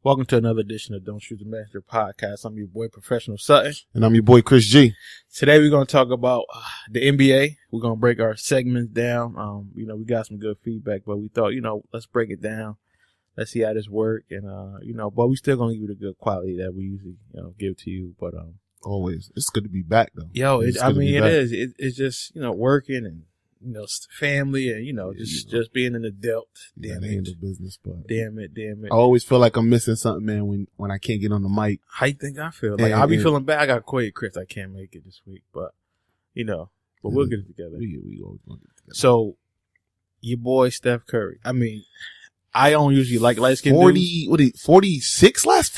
Welcome to another edition of Don't Shoot the Messenger podcast. I'm your boy, Professional Sutton. And I'm your boy, Chris G. Today we're going to talk about the NBA. We're going to break our segments down. We got some good feedback, but we thought, let's break it down. Let's see how this works. And, but we still going to give you the good quality that we usually, give to you. But, always. It's good to be back, though. It is. It's just, working and, family and, just being an adult. Damn it. The business, but Damn it. I always feel like I'm missing something, man, when I can't get on the mic. How you think I feel? Like, I'll be feeling bad. I got Quay Chris. I can't make it this week, but we'll get it together. We always want to get it together. So, your boy, Steph Curry. I mean, I don't usually like light-skinned 46 last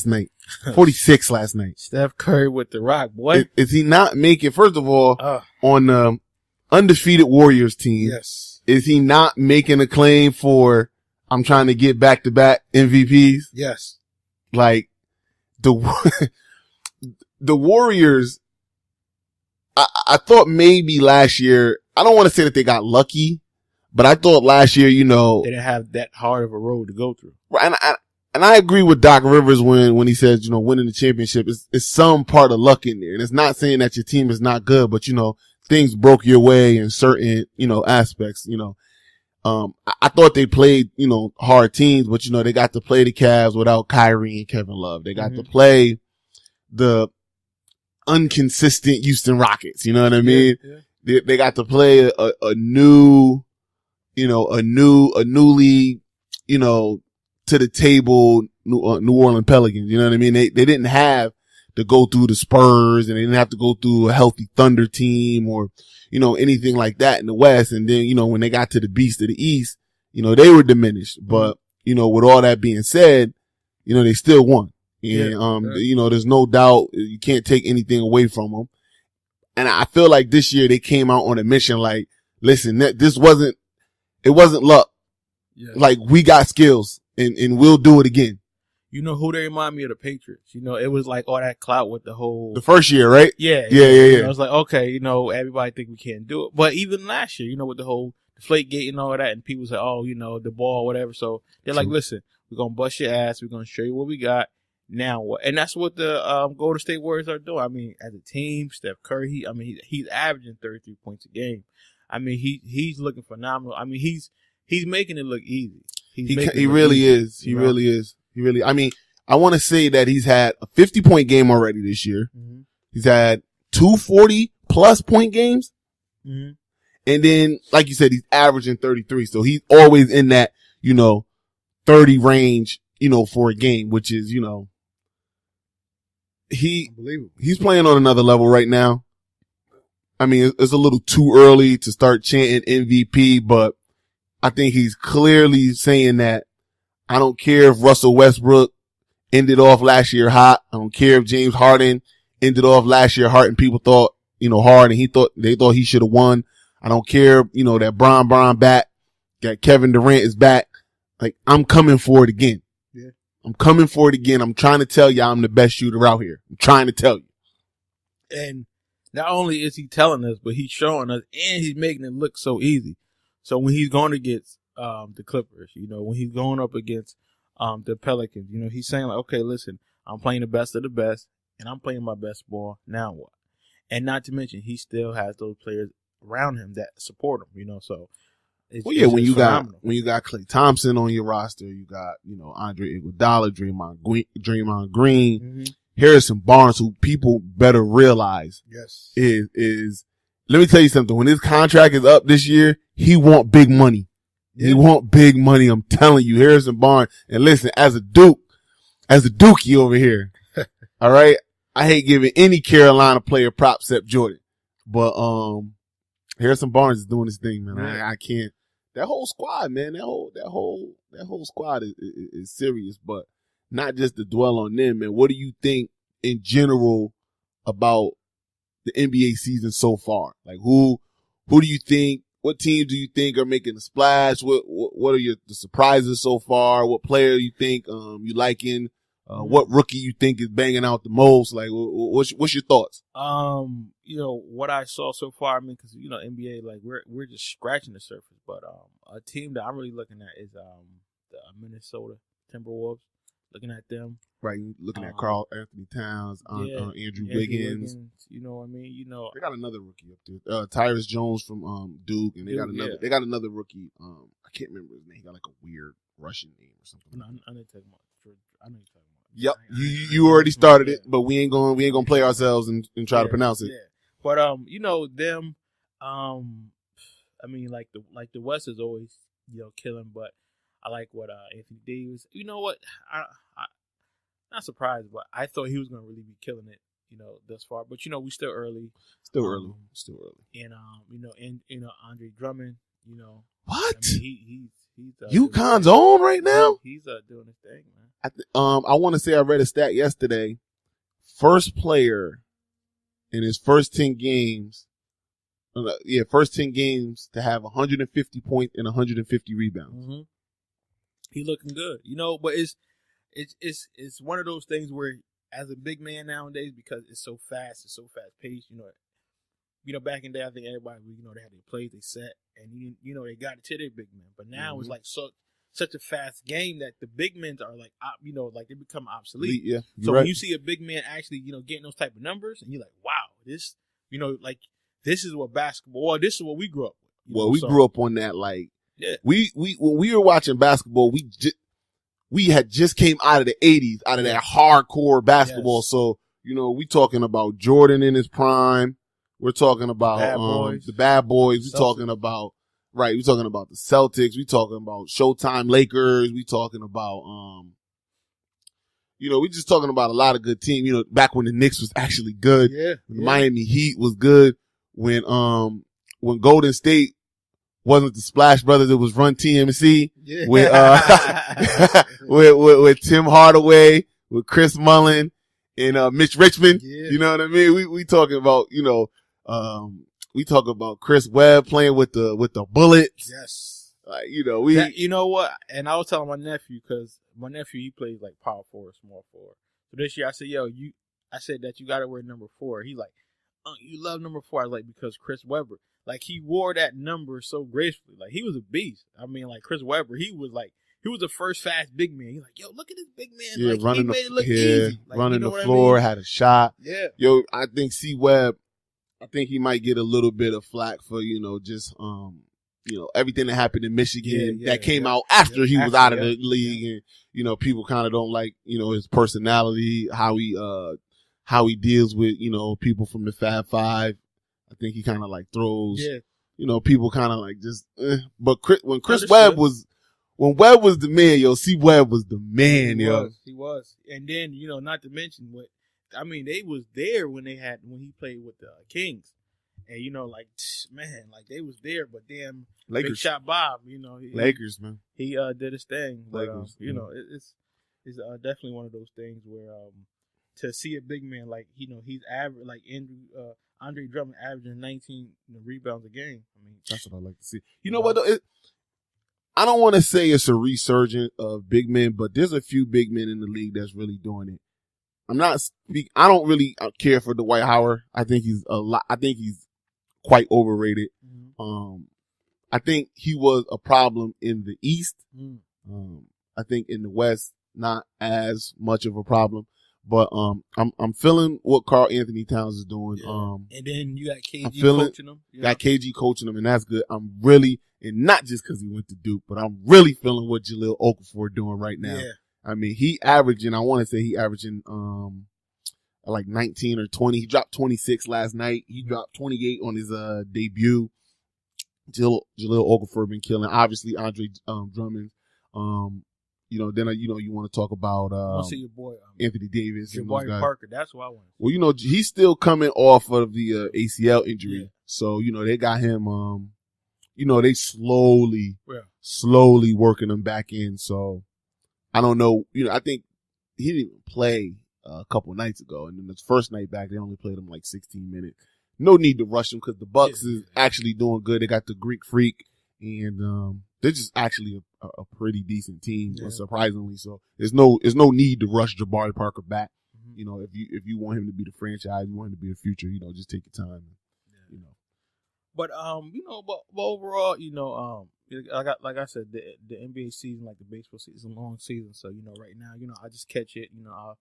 night. 46 last night. Steph Curry with the rock, boy. Is he not making, first of all, on the undefeated Warriors team, yes. Is he not making a claim for, I'm trying to get back-to-back MVPs? Yes. Like, the Warriors, I thought maybe last year, I don't want to say that they got lucky, but I thought last year, they didn't have that hard of a road to go through. Right. And I agree with Doc Rivers when he says, winning the championship is some part of luck in there. And it's not saying that your team is not good, but, things broke your way in certain, aspects, I thought they played, hard teams, but, they got to play the Cavs without Kyrie and Kevin Love. They got to play the inconsistent Houston Rockets. You know what I mean? Yeah. They got to play a newly, to the table New Orleans Pelicans. You know what I mean? They didn't have to go through the Spurs, and they didn't have to go through a healthy Thunder team or, anything like that in the West. And then, when they got to the beast of the East, they were diminished. But, with all that being said, they still won. And, there's no doubt you can't take anything away from them. And I feel like this year they came out on a mission like, listen, it wasn't luck. Yeah. Like, we got skills and we'll do it again. You know who they remind me of? The Patriots. It was like all that clout with the first year, right? Yeah. I was like, okay, everybody think we can't do it. But even last year, with the whole Deflategate and all of that, and people say, oh, the ball, whatever. So they're like, listen, we're going to bust your ass. We're going to show you what we got. Now what? And that's what the Golden State Warriors are doing. I mean, as a team, Steph Curry, he's averaging 33 points a game. I mean, he's looking phenomenal. I mean, he's making it look easy. He really is. He really is. I want to say that he's had a 50-point game already this year. Mm-hmm. He's had 240-plus point games. Mm-hmm. And then, like you said, he's averaging 33. So he's always in that, 30 range, for a game, which is, he's playing on another level right now. I mean, it's a little too early to start chanting MVP, but I think he's clearly saying that I don't care if Russell Westbrook ended off last year hot. I don't care if James Harden ended off last year hot and people thought, hard and they thought he should have won. I don't care, that Bron back, that Kevin Durant is back. Like, I'm coming for it again. Yeah. I'm coming for it again. I'm trying to tell you I'm the best shooter out here. I'm trying to tell you. And not only is he telling us, but he's showing us and he's making it look so easy. So when he's going against the Clippers, when he's going up against the Pelicans, he's saying like, okay, listen, I'm playing the best of the best and I'm playing my best ball. Now what? And not to mention, he still has those players around him that support him, so. When you got Klay Thompson on your roster, you got, Andre Iguodala, Draymond Green, mm-hmm. Harrison Barnes, who people better realize is, let me tell you something. When his contract is up this year, he want big money. Yeah. He want big money. I'm telling you, Harrison Barnes. And listen, as a Dookie over here, all right, I hate giving any Carolina player props except Jordan, but Harrison Barnes is doing his thing, man. I can't. That whole squad, man. That whole squad is serious, but not just to dwell on them, man. What do you think in general about the NBA season so far? Like, who do you think? What teams do you think are making a splash? What are the surprises so far? What player you think you liking? What rookie you think is banging out the most? Like, what's your thoughts? What I saw so far, because NBA, like we're just scratching the surface. But a team that I'm really looking at is the Minnesota Timberwolves. looking at them. Right, looking at Karl Anthony Towns, Andrew Wiggins. You know what I mean? You know, they got another rookie up there, Tyrus Jones from Duke, and they got another rookie. I can't remember his name. He got like a weird Russian name or something. No, I know you're talking about. Yep, you already started it, but we ain't gonna play ourselves and try to pronounce it. Yeah, but you know them. I mean, like the West is always killing, but I like what Anthony Davis. You know what? I not surprised, but I thought he was gonna really be killing it. Thus far, but we still early. Still early. And Andre Drummond. What? I mean, he's UConn's on right now. He's doing his thing, man. I want to say I read a stat yesterday. First player in his first 10 games. First 10 games to have 150 points and 150 rebounds. Mm-hmm. He looking good, but it's one of those things where, as a big man nowadays, because it's so fast paced, back in the day, I think everybody, they had their plays, they set, and they got it to their big men. But now it's like such a fast game that the big men are like, like they become obsolete. Yeah. So when you see a big man actually, getting those type of numbers, and you're like, wow, this, like this is what basketball, or this is what we grew up with. We grew up on that. Like, we when we were watching basketball, we had just came out of the 80s, out of that hardcore basketball. Yes. So, we talking about Jordan in his prime. We're talking about the Bad Boys. We're talking about we're talking about the Celtics. We're talking about Showtime Lakers. We're talking about we're just talking about a lot of good teams. Back when the Knicks was actually good. Yeah. When the Miami Heat was good. When Golden State wasn't the Splash Brothers, it was Run TMC with Tim Hardaway, with Chris Mullin, and Mitch Richmond. Yeah. You know what I mean? We talking about we talk about Chris Webb playing with the Bullets. Yes. Like, you know what? And I was telling my nephew, because my nephew, he plays like power forward, small forward. So this year I said, I said that you got to wear number 4. He's like, you love number 4. I was like, because Chris Webber, like, he wore that number so gracefully. Like, he was a beast. I mean, like, Chris Webber, he was the first fast big man. He's like, yo, look at this big man. Yeah, like, running he made it look easy. Like, running the floor, had a shot. Yeah. Yo, I think C-Webb, I think he might get a little bit of flack for, just, everything that happened in Michigan that came out after he was out of the league. And, people kind of don't like, his personality, how he deals with, people from the Fab Five. I think he kind of like throws, people kind of like just, But when Webb was the man, C-Webb was the man, He was. And then, not to mention they was there when he played with the Kings. And, they was there, but damn, Lakers. Big Shot Bob, Lakers, man. He did his thing. But, Lakers. It's definitely one of those things where, to see a big man, like, he's average, like Andre Drummond averaging 19 rebounds a game. I mean, that's what I like to see. You know what, though? I don't want to say it's a resurgence of big men, but there's a few big men in the league that's really doing it. I don't really care for Dwight Howard. I think he's quite overrated. Mm-hmm. I think he was a problem in the East. Mm. I think in the West, not as much of a problem. But I'm feeling what Karl Anthony Towns is doing. Yeah. And then you got KG coaching him. Got KG coaching him, and that's good. I'm really, and not just because he went to Duke, but I'm really feeling what Jahlil Okafor doing right now. Yeah. I mean, I want to say he averaging like 19 or 20. He dropped 26 last night. He dropped 28 on his debut. Jahlil Okafor been killing. Obviously, Andre Drummond. Then you want to talk about I see your boy Anthony Davis and Jabari Parker. That's what I want. Well, he's still coming off of the ACL injury, so they got him. They slowly working him back in. So I don't know. I think he didn't even play a couple nights ago, and then his first night back, they only played him like 16 minutes. No need to rush him because the Bucks is actually doing good. They got the Greek Freak, and they're just actually a pretty decent team, surprisingly. So there's no need to rush Jabari Parker back. Mm-hmm. If you want him to be the franchise, you want him to be the future, just take your time. But but overall, like I said, the NBA season, like the baseball season, is a long season. So right now, I just catch it. I'll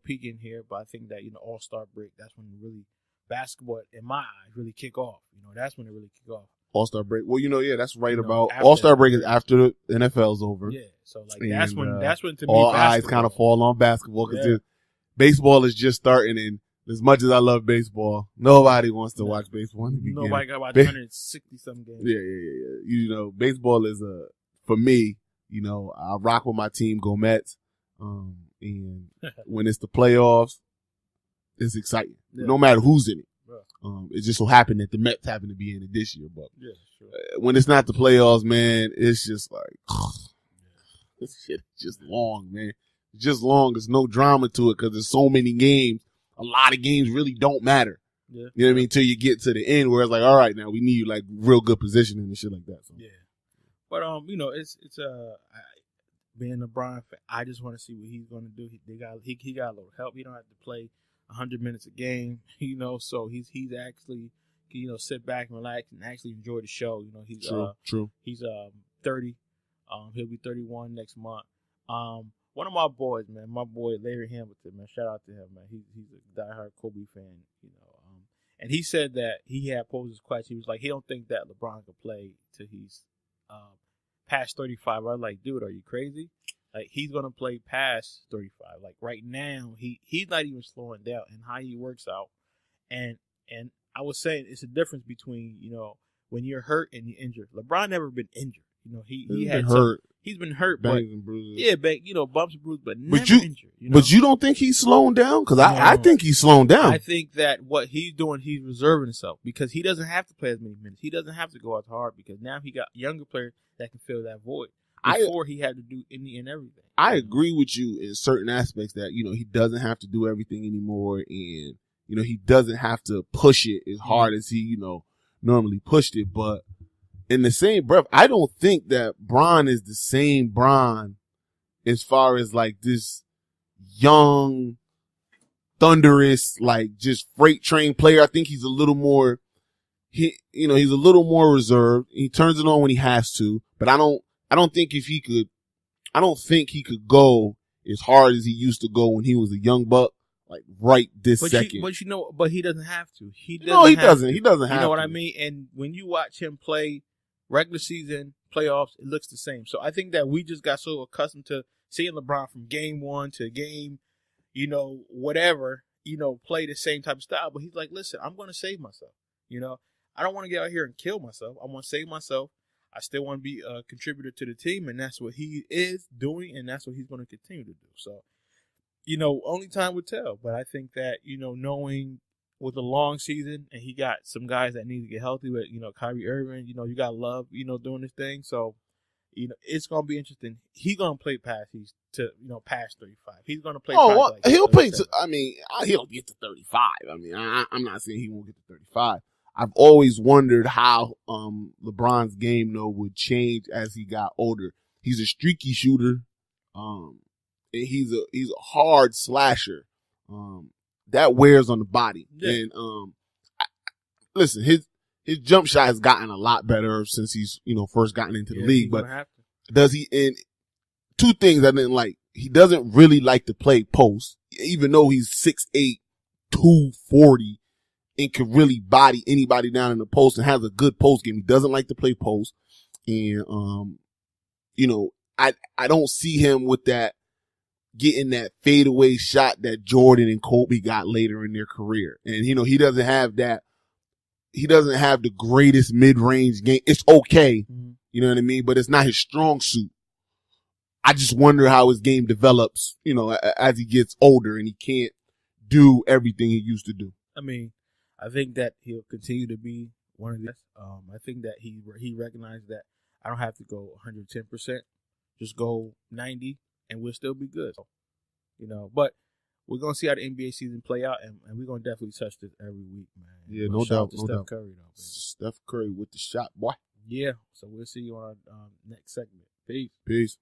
peek in here, but I think that All-Star break, that's when really basketball, in my eyes, really kick off. That's when it really kick off. All-Star break. Well, that's right about All-Star break is after the NFL's over. Yeah, so like that's when to me all eyes kind of fall on basketball because baseball is just starting, and as much as I love baseball, nobody wants to watch baseball. Nobody got to watch 160 some games. Yeah. Baseball is for me. I rock with my team, Go Mets, and when it's the playoffs, it's exciting. No matter who's in it. It just so happened that the Mets happen to be in it this year, but when it's not the playoffs, man, it's just like this shit is just long, man. It's just long. There's no drama to it because there's so many games. A lot of games really don't matter. Yeah. You know what I mean? Till you get to the end where it's like, all right, now we need like real good positioning and shit like that. So. Yeah, but it's being a LeBron fan, I just want to see what he's going to do. He got a little help. He don't have to play 100 minutes a game, so he's actually, sit back and relax and actually enjoy the show. He's true. He's 30. He'll be 31 next month. One of my boys, man, my boy Larry Hamilton, man, shout out to him, man. He's a diehard Kobe fan, and he said that he had posed this question. He was like, he don't think that LeBron could play till he's past 35. I was like, dude, are you crazy? Like, he's going to play past 35. Like, right now, he's not even slowing down in how he works out. And I was saying it's a difference between, when you're hurt and you're injured. LeBron never been injured. He had hurt. He's been hurt, bangs and bruises. Yeah, bumps and bruises, but never injured. But you don't think he's slowing down? Because I think he's slowing down. I think that what he's doing, he's reserving himself because he doesn't have to play as many minutes. He doesn't have to go as hard because now he got younger players that can fill that void. Before he had to do any and everything. I agree with you in certain aspects that, he doesn't have to do everything anymore and, he doesn't have to push it as hard as he, normally pushed it. But in the same breath, I don't think that Bron is the same Bron as far as like this young, thunderous, like just freight train player. I think he's a little more, he's a little more reserved. He turns it on when he has to, but I don't think he could go as hard as he used to go when he was a young buck, like right this second. But he doesn't have to. He doesn't have to. You know what I mean? And when you watch him play regular season, playoffs, it looks the same. So I think that we just got so accustomed to seeing LeBron from game one to game, whatever, play the same type of style. But he's like, listen, I'm going to save myself. I don't want to get out here and kill myself. I want to save myself. I still want to be a contributor to the team, and that's what he is doing, and that's what he's going to continue to do. So, only time will tell. But I think that, knowing with a long season, and he got some guys that need to get healthy, but, Kyrie Irving, you got Love, doing this thing. So, it's going to be interesting. He's going to play past past 35. He's going to play he'll play he'll get to 35. I'm not saying he won't get to 35. I've always wondered how LeBron's game would change as he got older. He's a streaky shooter. And he's a hard slasher. That wears on the body. Yeah. And listen, his jump shot has gotten a lot better since he's first gotten into the league. But does he? And two things I didn't like. He doesn't really like to play post, even though he's 6'8", 240. And can really body anybody down in the post and has a good post game. He doesn't like to play post. And, I don't see him with that, getting that fadeaway shot that Jordan and Kobe got later in their career. And, he doesn't have that. He doesn't have the greatest mid-range game. It's okay. You know what I mean? But it's not his strong suit. I just wonder how his game develops, as he gets older and he can't do everything he used to do. I think that he'll continue to be one of these. I think that he recognized that I don't have to go 110%. Just go 90 and we'll still be good. But we're going to see how the NBA season play out, and we're going to definitely touch this every week, man. Yeah, no doubt. Steph Curry, though. Steph Curry with the shot, boy. Yeah, so we'll see you on our next segment. Peace. Peace.